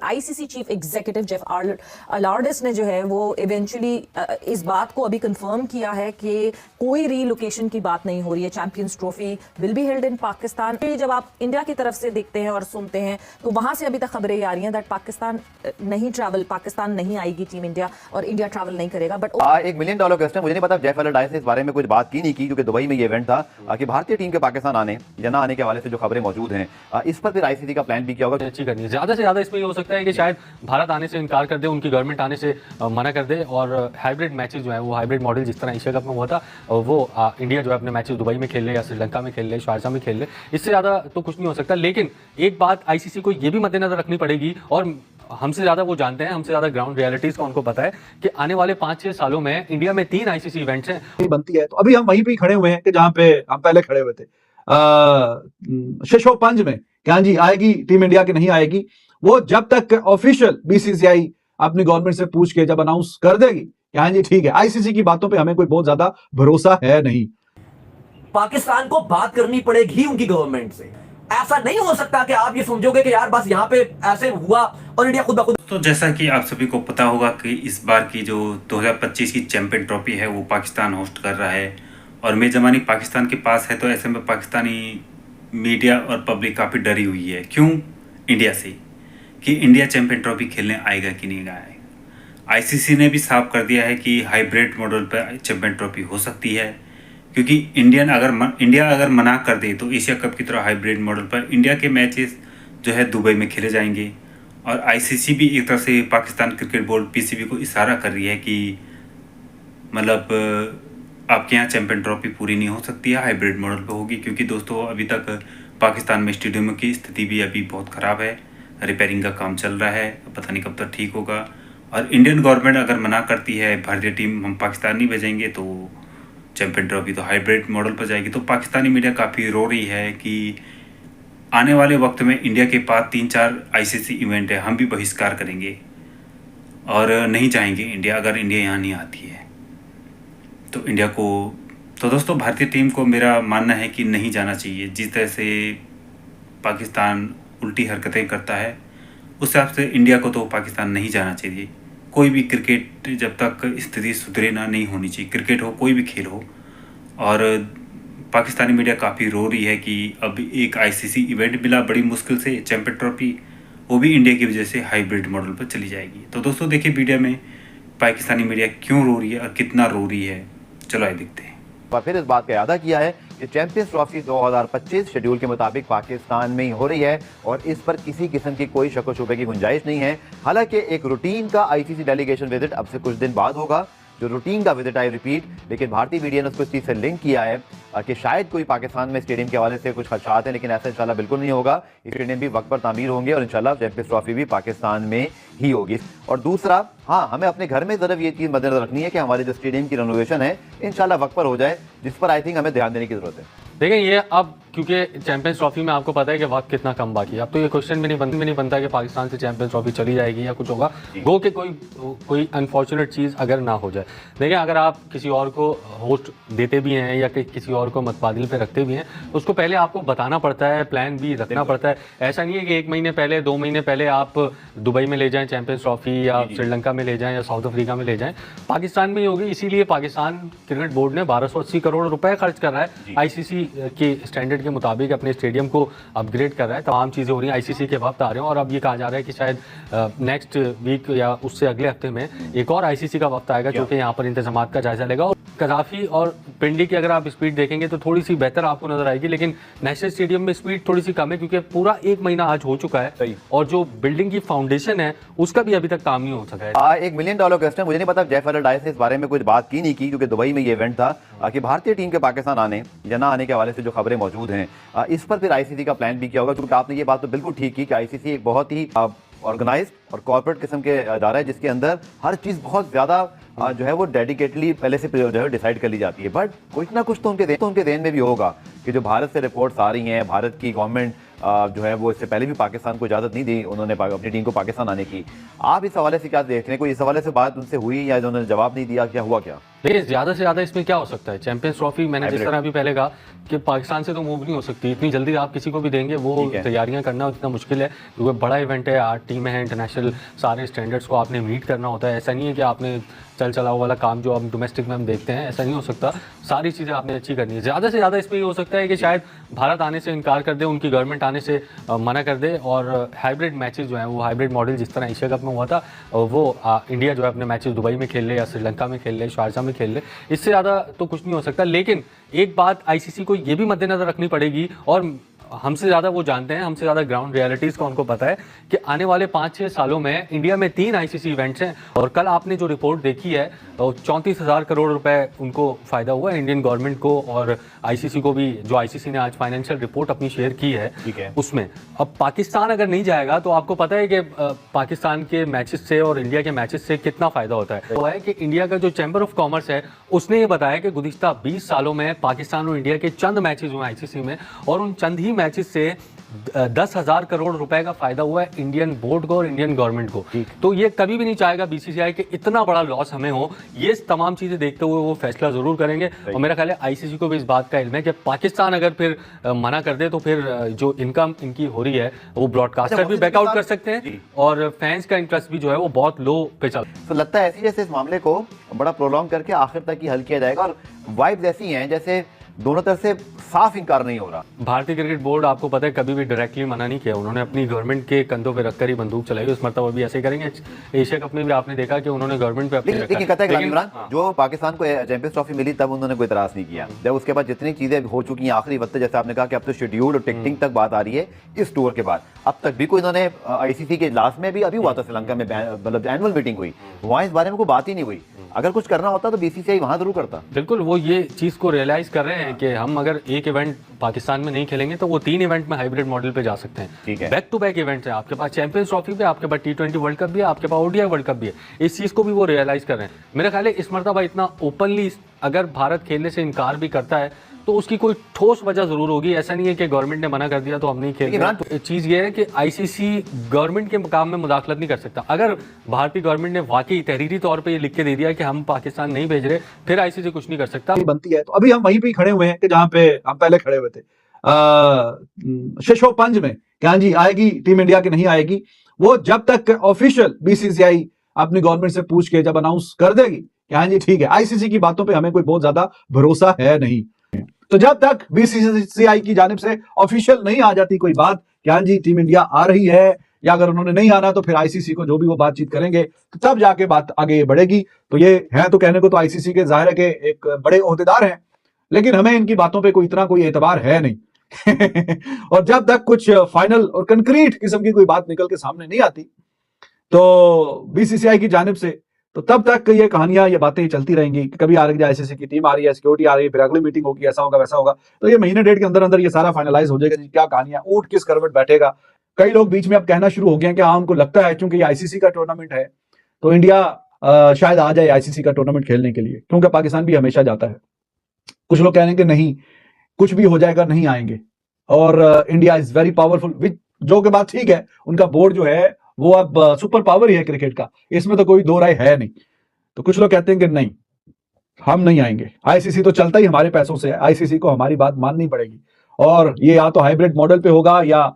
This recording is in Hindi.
आईसीसी चीफ एग्जीक्यूटिव जेफ अलार्डिस ने जो है वो इवेंचुअली इस बात को अभी कंफर्म किया है कि कोई रीलोकेशन की बात नहीं हो रही है। Champions trophy will be held in Pakistan. जब आप इंडिया की तरफ से देखते हैं और सुनते हैं तो वहां से अभी तक खबरें आ रही हैं दैट पाकिस्तान नहीं आएगी टीम इंडिया और इंडिया ट्रैवल नहीं करेगा। बट $1 मिलियन क्वेश्चन, मुझे नहीं पता जेफ अलार्डिस ने इस बारे में कुछ बात की नहीं की, क्योंकि दुबई में ये इवेंट था कि भारतीय टीम के पाकिस्तान आने या ना आने के हवाले से जो खबरें मौजूद हैं, इस पर फिर आईसीसी का प्लान भी किया होगा। अच्छी करनी है ज्यादा से ज्यादा। इसमें ये हो सकता है कि शायद भारत आने से इनकार कर दे, उनकी गवर्नमेंट आने से मना कर दे, और हाइब्रिड मैचेस जो है वो हाइब्रिड मॉडल जिस तरह एशिया कप में हुआ था वो इंडिया जो है अपने मैचेस दुबई में खेल ले या श्रीलंका में खेल ले, शारजा में खेल ले। इससे ज्यादा तो कुछ नहीं हो सकता। लेकिन एक बात आईसीसी को ये भी मद्देनजर रखनी पड़ेगी, और हमसे ज्यादा वो जानते हैं, हमसे ज्यादा ग्राउंड रियलिटीज का उनको पता है कि आने वाले 5-6 सालों में इंडिया में 3 आईसीसी इवेंट्स हैं बनती है। तो अभी हम वहीं पे खड़े हुए हैं कि जहां पे हम पहले खड़े हुए थे शशोपंज में, क्या जी आएगी टीम इंडिया की नहीं आएगी, वो जब तक ऑफिशियल बीसीसीआई अपनी गवर्नमेंट से पूछ के जब अनाउंस कर देगी क्या जी ठीक है, आईसीसी की बातों पे हमें कोई बहुत ज्यादा भरोसा है नहीं। पाकिस्तान को बात करनी पड़ेगी उनकी गवर्नमेंट से। ऐसा नहीं हो सकता कि आप ये समझोगे कि यार बस यहाँ पे ऐसे हुआ और इंडिया खुद ब खुद। तो जैसा कि आप सभी को पता होगा कि इस बार की जो 2025 की चैंपियन ट्रॉफी है वो पाकिस्तान होस्ट कर रहा है, और मेजबानी पाकिस्तान के पास है। तो ऐसे में पाकिस्तानी मीडिया और पब्लिक काफ़ी डरी हुई है। क्यों? इंडिया से, कि इंडिया चैंपियन ट्रॉफी खेलने आएगा कि नहीं आएगा। आईसीसी ने भी साफ कर दिया है कि हाइब्रिड मॉडल पर चैंपियन ट्रॉफी हो सकती है, क्योंकि इंडिया अगर मना कर दे तो एशिया कप की तरह हाइब्रिड मॉडल पर इंडिया के मैचेस जो है दुबई में खेले जाएंगे। और आईसीसी भी एक तरह से पाकिस्तान क्रिकेट बोर्ड पीसीबी को इशारा कर रही है कि मतलब आपके यहाँ चैंपियन ट्रॉफी पूरी नहीं हो सकती है, हाइब्रिड मॉडल पे होगी। क्योंकि दोस्तों अभी तक पाकिस्तान में स्टेडियमों की स्थिति भी अभी बहुत ख़राब है, रिपेयरिंग का काम चल रहा है, पता नहीं कब तक ठीक होगा। और इंडियन गवर्नमेंट अगर मना करती है भारतीय टीम हम पाकिस्तान नहीं भेजेंगे तो चैंपियन ट्रॉफी तो हाइब्रिड मॉडल पर जाएगी। तो पाकिस्तानी मीडिया काफ़ी रो रही है कि आने वाले वक्त में इंडिया के पास 3-4 आईसीसी इवेंट है, हम भी बहिष्कार करेंगे और नहीं जाएंगे इंडिया, अगर इंडिया यहाँ नहीं आती है तो इंडिया को। तो दोस्तों भारतीय टीम को मेरा मानना है कि नहीं जाना चाहिए। जिस तरह से पाकिस्तान उल्टी हरकतें करता है उस हिसाब से इंडिया को तो पाकिस्तान नहीं जाना चाहिए। कोई भी क्रिकेट जब तक स्थिति सुधरे ना नहीं होनी चाहिए, क्रिकेट हो कोई भी खेल हो। और पाकिस्तानी मीडिया काफ़ी रो रही है कि अब एक आईसीसी इवेंट मिला बड़ी मुश्किल से, चैंपियन ट्रॉफी, वो भी इंडिया की वजह से हाइब्रिड मॉडल पर चली जाएगी। तो दोस्तों देखिए वीडियो में पाकिस्तानी मीडिया क्यों रो रही है और कितना रो रही है, चलो आइए देखते हैं। फिर इस बात का वादा किया है कि चैंपियंस ट्रॉफी 2025 शेड्यूल के मुताबिक पाकिस्तान में ही हो रही है और इस पर किसी किस्म की कोई शक व शुबे की गुंजाइश नहीं है। हालांकि एक रूटीन का आईसीसी डेलीगेशन विजिट अब से कुछ दिन बाद होगा, जो रूटीन का विजिट आई रिपीट, लेकिन भारतीय मीडिया ने उसको इस चीज़ से लिंक किया है कि शायद कोई पाकिस्तान में स्टेडियम के हवाले से कुछ खदशात हैं, लेकिन ऐसा इंशाल्लाह बिल्कुल नहीं होगा। स्टेडियम भी वक्त पर तामीर होंगे और इंशाल्लाह चैंपियंस ट्रॉफी भी पाकिस्तान में ही होगी। और दूसरा, हाँ, हमें अपने घर में ज़रूर ये चीज़ मद्देनजर रखनी है कि हमारे जो स्टेडियम की रेनोवेशन है इंशाल्लाह वक्त पर हो जाए, जिस पर आई थिंक हमें ध्यान देने की जरूरत है। देखिए ये अब क्योंकि चैंपियंस ट्रॉफी में आपको पता है कि वक्त कितना कम बाकी है, अब तो ये क्वेश्चन भी नहीं बनता कि पाकिस्तान से चैंपियंस ट्रॉफी चली जाएगी या कुछ होगा। गो के कोई अनफॉर्चुनेट चीज़ अगर ना हो जाए। देखिए अगर आप किसी और को होस्ट देते भी हैं या किसी और को मतबादिल पे रखते भी हैं तो उसको पहले आपको बताना पड़ता है, प्लान भी रखना पड़ता है। ऐसा नहीं है कि 1 महीने पहले 2 महीने पहले आप दुबई में ले जाएं चैंपियंस ट्रॉफी या श्रीलंका में ले जाएं या साउथ अफ्रीका में ले जाएं, पाकिस्तान में ही होगी। इसीलिए पाकिस्तान क्रिकेट बोर्ड ने 1280 करोड़ रुपए खर्च कर रहा है आईसीसी के स्टैंडर्ड के मुताबिक अपने स्टेडियम को अपग्रेड कर रहा है। तमाम चीज़ें हो रही हैं, आईसीसी के वक्त आ रहे हैं और अब ये कहा जा रहा है कि शायद नेक्स्ट वीक या उससे अगले हफ्ते में एक और आईसीसी का वक्त आएगा जो कि यहाँ पर इंतजाम का जायजा लेगा। और कज़ाफी और पिंडी की अगर आप स्पीड देखेंगे तो थोड़ी सी बेहतर आपको नजर आएगी, लेकिन नेशनल स्टेडियम में स्पीड थोड़ी सी कम है क्योंकि पूरा 1 महीना आज हो चुका है और जो बिल्डिंग की फाउंडेशन है उसका भी अभी तक काम नहीं हो सका है। $1 मिलियन क्वेश्चन, मुझे नहीं पता जेफ अलार्डिस ने इस बारे में कुछ बात की नहीं की, क्योंकि दुबई में ये इवेंट था कि भारतीय टीम के पाकिस्तान आने या ना आने के हवाले से जो खबरें मौजूद हैं, इस पर फिर आईसीसी का प्लान भी किया होगा। क्योंकि आपने ये बात तो बिल्कुल ठीक की कि आईसीसी एक बहुत ही ऑर्गेनाइज्ड और कॉर्पोरेट किस्म के अदारा है जिसके अंदर हर चीज़ बहुत ज़्यादा जो है वो डेडिकेटली पहले से जो है डिसाइड कर ली जाती है। बट कुछ ना कुछ तो उनके देन में भी होगा कि जो भारत से रिपोर्ट्स आ रही हैं, भारत की गवर्नमेंट जो है वो इससे पहले भी पाकिस्तान को इजाज़त नहीं दी उन्होंने अपनी टीम को पाकिस्तान आने की। आप इस हवाले से क्या देख रहे हैं? कोई इस हवाले से बात उनसे हुई या उन्होंने जवाब नहीं दिया, क्या हुआ क्या? देखिए ज्यादा से ज्यादा इसमें क्या हो सकता है, चैंपियंस ट्रॉफी मैंने जिस Hybrid. तरह अभी पहले कहा कि पाकिस्तान से तो मूव नहीं हो सकती इतनी जल्दी, आप किसी को भी देंगे वो ठीक है। तैयारियां करना उतना मुश्किल है, क्योंकि बड़ा इवेंट है, 8 टीमें हैं, इंटरनेशनल सारे स्टैंडर्ड्स को आपने मीट करना होता है। ऐसा नहीं है कि आपने चल चलाओ वाला काम जो हम डोमेस्टिक में हम देखते हैं, ऐसा नहीं हो सकता, सारी चीज़ें आपने अच्छी करनी है। ज़्यादा से ज़्यादा इसमें ये हो सकता है कि शायद भारत आने से इनकार कर दे, उनकी गवर्नमेंट आने से मना कर दे, और हाइब्रिड मैचेस जो हैं वो हाइब्रिड मॉडल जिस तरह एशिया कप में हुआ था वो इंडिया जो है अपने मैचेस दुबई में खेल ले या श्रीलंका में खेल ले, शारजा में खेल ले, इससे ज़्यादा तो कुछ नहीं हो सकता। लेकिन एक बात आईसीसी को ये भी मद्देनजर रखनी पड़ेगी, और हमसे ज़्यादा वो जानते हैं, हमसे ज़्यादा ग्राउंड रियलिटीज़ को उनको पता है कि आने वाले 5-6 सालों में इंडिया में 3 आईसीसी इवेंट्स हैं, और कल आपने जो रिपोर्ट देखी है 34,000 करोड़ रुपए उनको फ़ायदा हुआ है, इंडियन गवर्नमेंट को और आईसीसी को भी। जो आईसीसी ने आज फाइनेंशियल रिपोर्ट अपनी शेयर की है ठीक है। उसमें अब पाकिस्तान अगर नहीं जाएगा तो आपको पता है कि पाकिस्तान के मैचेस से और इंडिया के मैचेस से कितना फ़ायदा होता है। तो है कि इंडिया का जो चैम्बर ऑफ कॉमर्स है उसने ये बताया कि गुज़िश्ता 20 सालों में पाकिस्तान और इंडिया के चंद मैचेस हुए आईसीसी में, और उन चंद ही मैचेस से 10,000 करोड़ रुपए का फायदा हुआ है इंडियन बोर्ड को और इंडियन गवर्नमेंट को। तो ये कभी भी नहीं चाहेगा बीसीसीआई कि इतना बड़ा लॉस हमें हो। ये तमाम चीजें देखते हुए वो फैसला जरूर करेंगे, और मेरा ख्याल है आईसीसी को भी इस बात का इल्म है कि पाकिस्तान अगर फिर मना कर दे तो फिर जो इनकम इनकी हो रही है वो ब्रॉडकास्टर भी बैकआउट कर सकते हैं, और फैंस का इंटरेस्ट भी जो है वो बहुत लो पे चल। तो लगता है ऐसी जैसे इस मामले को बड़ा प्रोलॉन्ग करके आखिर तक ही हल किया जाएगा, और वाइब्स ऐसी हैं जैसे दोनों तरफ से साफ इनकार नहीं हो रहा। भारतीय क्रिकेट बोर्ड आपको पता है कभी भी डायरेक्टली मना नहीं किया, उन्होंने अपनी गवर्नमेंट के कंधों पे रखकर ही बंदूक चलाई, उस मरतबा भी ऐसे ही करेंगे। एशिया कप में भी आपने देखा कि उन्होंने गवर्नमेंट पे अपनी लेकिन कहता है लेकिन- इमरान, हाँ। जो पाकिस्तान को चैंपियंस ट्रॉफी मिली तब उन्होंने कोई इतराज नहीं किया, जब उसके बाद जितनी चीजें हो चुकी हैं आखिरी वक्त, जैसे आपने कहा कि अब तो शेड्यूल और टिकटिंग तक बात आ रही है इस टूर के बाद, अब तक भी कोई इन्होंने आईसीसी के लास्ट में भी अभी हुआ था श्रीलंका में, मतलब एनुअल मीटिंग हुई, वहां इस बारे में कोई बात ही नहीं हुई। अगर कुछ करना होता तो बीसीसीआई वहां जरूर करता। बिल्कुल, वो ये चीज़ को रियलाइज कर रहे हैं कि हम अगर एक इवेंट पाकिस्तान में नहीं खेलेंगे तो वो 3 इवेंट में हाइब्रिड मॉडल पे जा सकते हैं। ठीक है। बैक टू बैक इवेंट्स हैं, आपके पास चैंपियंस ट्रॉफी भी, आपके पास T20 वर्ल्ड कप भी है, आपके पास ओडीआई वर्ल्ड कप भी है। इस चीज़ को भी वो रियलाइज कर रहे हैं। मेरा ख्याल है इस मरतबा इतना ओपनली अगर भारत खेलने से इनकार भी करता है तो उसकी कोई ठोस वजह जरूर होगी। ऐसा नहीं है कि गवर्नमेंट ने मना कर दिया तो हम नहीं खेल रहे। तो चीज़ ये है कि आईसीसी गवर्नमेंट के काम में मुदाखलत नहीं कर सकता। अगर भारतीय गवर्नमेंट ने वाकई तहरीरी तौर पे ये लिख के दे दिया कि हम पाकिस्तान नहीं भेज रहे, फिर आईसीसी कुछ नहीं कर सकता। बनती है तो अभी हम वहीं पे ही खड़े हुए हैं कि जहां पे हम पहले खड़े हुए थे, शशोपंज में कि हाँ जी आएगी टीम इंडिया की नहीं आएगी, वो जब तक ऑफिशियल बीसीसीआई अपनी गवर्नमेंट से पूछ के जब अनाउंस कर देगी कि हाँ जी ठीक है, आईसीसी की बातों पे हमें कोई बहुत ज्यादा भरोसा है नहीं। तो जब तक बीसीसीआई की जानिब से ऑफिशियल नहीं आ जाती कोई बात कि हाँ जी टीम इंडिया आ रही है, या अगर उन्होंने नहीं आना तो फिर आईसीसी को जो भी वो बातचीत करेंगे तो तब जाके बात आगे बढ़ेगी। तो ये है तो कहने को तो आईसीसी के जाहिर है कि एक बड़े ओहदेदार हैं, लेकिन हमें इनकी बातों पे कोई इतना कोई एतबार है नहीं। और जब तक कुछ फाइनल और कंक्रीट किस्म की कोई बात निकल के सामने नहीं आती तो बीसीसीआई की जानिब से, तो तब तक ये कहानियां ये बातें चलती रहेंगी कि कभी आईसीसी की टीम आ रही है, सिक्योरिटी आ रही है, फिर अगली मीटिंग होगी, ऐसा होगा वैसा होगा। तो ये महीने डेढ़ के अंदर अंदर ये सारा फाइनलाइज हो जाएगा जी, क्या कहानियां, ऊंट किस करवट बैठेगा। कई लोग बीच में अब कहना शुरू हो गए कि हाँ उनको लगता है क्योंकि ये आईसीसी का टूर्नामेंट है तो इंडिया शायद आ जाए आईसीसी का टूर्नामेंट खेलने के लिए, क्योंकि पाकिस्तान भी हमेशा जाता है। कुछ लोग कह रहे हैं कि नहीं, कुछ भी हो जाएगा नहीं आएंगे, और इंडिया इज वेरी पावरफुल, जो कि बात ठीक है, उनका बोर्ड जो है वो अब सुपर पावर ही है क्रिकेट का, इसमें तो कोई दो राय है नहीं। तो कुछ लोग कहते हैं कि नहीं, हम नहीं आएंगे, आईसीसी तो चलता ही हमारे पैसों से है, आईसीसी को हमारी बात माननी पड़ेगी, और ये या तो हाइब्रिड मॉडल पे होगा या